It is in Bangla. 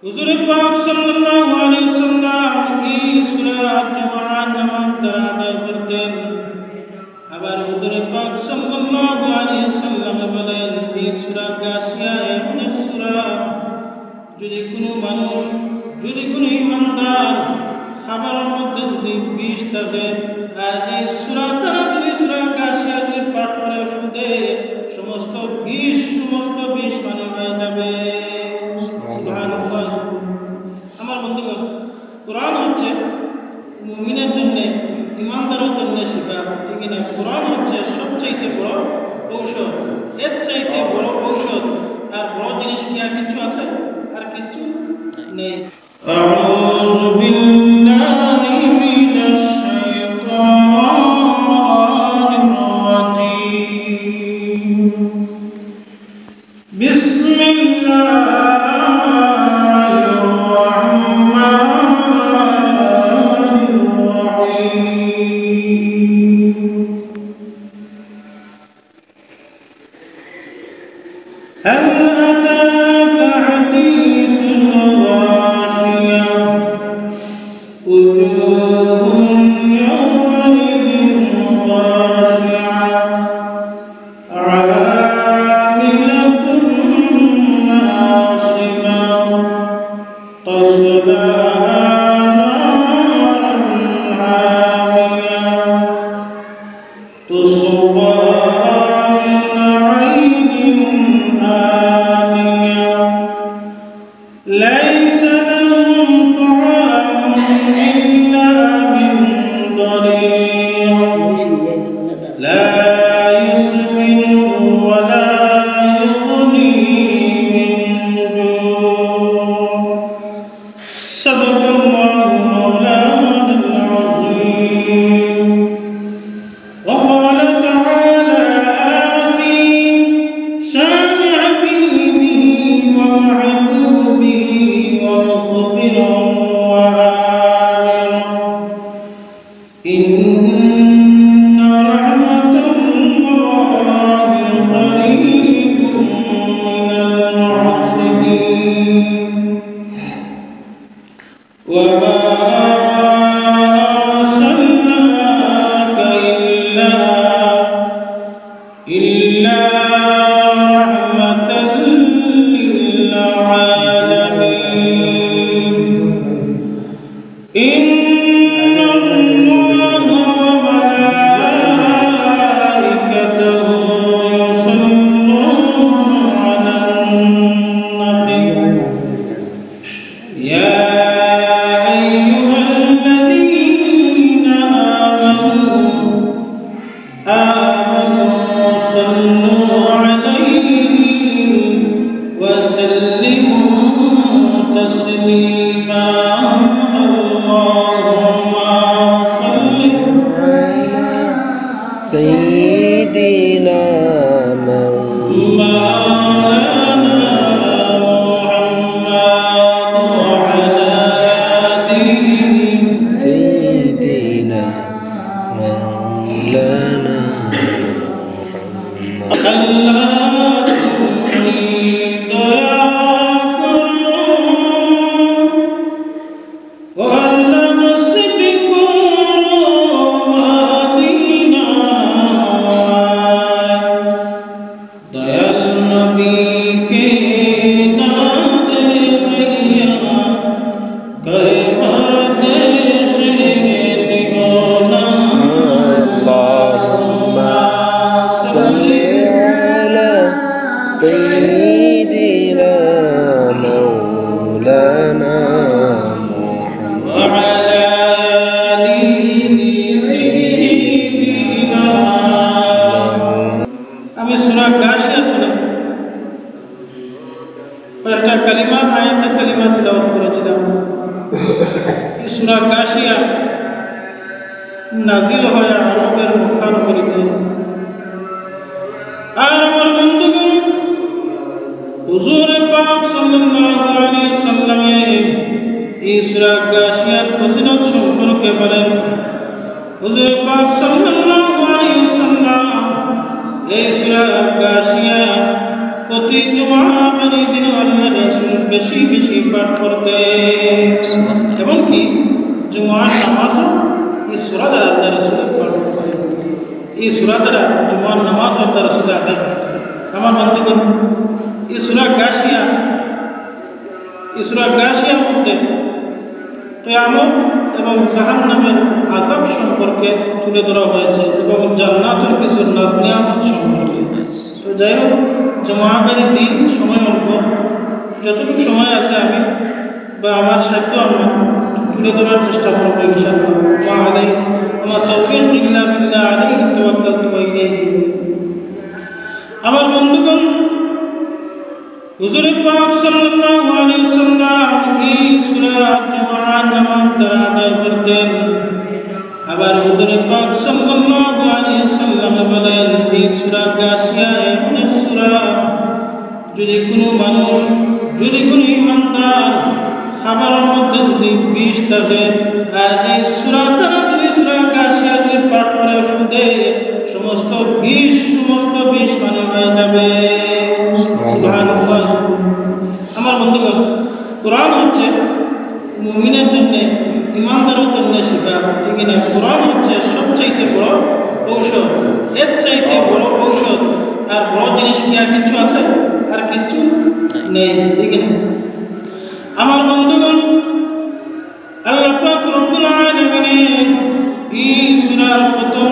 হুজুর পাক সাল্লাল্লাহু আলাইহি সাল্লাম এই সূরা জুমআর নামাজ দ্বারা আদায় করতেন। আবার হুজুর পাক সাল্লাল্লাহু আলাইহি সাল্লাম বলেন এই সূরা গাশিয়া এমন এক সূরা, যদি কোনো মানুষ, যদি কোনো ইমানদার খাবারের মধ্যে যদি বিষ থাকে আর এই সূরাটা যদি সূরা গাশিয়া যদি পাঠ করে ফুদে সমস্ত বিষ পানি হয়ে যাবে। সুবহানাল্লাহ। আমার বন্ধুগণ, কোরআন হচ্ছে মুমিনের জন্য, ইমানদারের জন্য শিফা, ঠিক না? কোরআন হচ্ছে সবচাইতে বড় ঔষধ। এর চাইতে বড় ঔষধ আর বড় জিনিস কি আর কিছু আছে? আর কিছু নেই। আউযু বিল্লাহি মিনাশ শাইতানির রাজীম। বিসমিল্লাহির রাহমানির রাহিম। হাল আতাকা হাদিসুল গাশিয়া উজুহুন ইয়াওমাইযিন গাশিয়া আমিলাতুন নাসিবা তাসলা নারান হামিয়া তুসবা মিন আইনিন آنية ليس لهم طعام إلا من ضريع لا يسمن ولا يغني من جوع صدق الله مولانا العظيم. وقال تعالى في شان حبيبه ومحبوبه ومخبرا وآمرا إن رحمة الله قريب من المحسنين. وما أرسلناك إلا رحمة للعالمين. إن الله وملائكته يصلون على النبي يا أيها الذين آمنوا صلوا عليه وسلموا تسليما. اللهم صل على سيدنا مولانا محمد وعلى آله سيدنا مولانا আল্লাহ তুমি দয়া করো, ও আল্লাহ নসিব করো মদিনায়। দয়াল নবীকে না দেখাইয়া কয় পরদেশে নিও না। اللهم صل على سيدنا مولانا محمد وعلى آله سيدنا। আমি সূরা গাশিয়া তুলে কয়েকটা কালিমা, আয়াতে কালিমা তিলাওয়াত করেছিলাম। এই সূরা গাশিয়া নাজিল হয় আরবের মক্কা নগরীতে। আর আমার বন্ধুগণ, হুজুর পাক সাল্লাল্লাহু আলাইহি সাল্লামের এই সূরা গাশিয়ার ফজিলত সম্পর্কে বলেন। হুজুর পাক সাল্লাল্লাহু আলাইহি সাল্লাম এই সূরা গাশিয়া কত প্রতি জুমার দিন আল্লাহর রাসূল বেশি বেশি পাঠ করতেন এবং কি জুমার নামাজও এই সূরা দ্বারা আল্লাহর রাসূল পাঠ করতেন এই সূরা দ্বারা জুমার নামাজ আল্লাহর রাসূল আদায় করতেন আমার বন্ধুগণ এই সূরা গাশিয়ার মধ্যে কিয়ামত এবং জাহান্নামের আযাব সম্পর্কে তুলে ধরা হয়েছে এবং জান্নাতের কিছু নাজ-নিয়ামত সম্পর্কে। তো যাই হোক জুমার দিন সময় অল্প, যতটুকু সময় আছে আমি বা আমার সাধ্য আমরা তুলে ধরার চেষ্টা করবো ইনশাআল্লাহ। ওয়া আলাইহি ওয়া তাওফীক ইল্লা বিল্লাহ আলাইহি তাওয়াক্কালতু ওয়া ইলাইহি। আমার বন্ধুগণ, হুজুর পাক সাল্লাল্লাহু আলাইহি ওয়াসাল্লাম এই সূরা জুমার নামাজ দ্বারা আদায় করতেন। আবার হুজুর পাক সাল্লাল্লাহু আলাইহি ওয়াসাল্লাম বলেন এই সূরা গাশিয়া এমন এক সূরা, যদি কোনো মানুষ, যদি কোনো ইমানদার খাবারের মধ্যে যদি বিষ থাকে আর এই সূরা দ্বারা যদি সূরা গাশিয়া যদি পাঠ করে ফুদে সমস্ত বিষ মানে হয়ে যাবে। সুবহানাল্লাহ। আমার বন্ধুগণ, কোরআন হচ্ছে মুমিনের জন্য, ইমানদারের জন্য শিফা, ঠিক না? কোরআন হচ্ছে সবচাইতে বড় ঔষধ, এর চাইতে বড় ঔষধ আর বড় জিনিস কি আর কিছু আছে? আর কিছু নেই, ঠিক না? আমার বন্ধুগণ, আল্লাহ পাক রব্বুল আলামিন এই সূরার প্রথম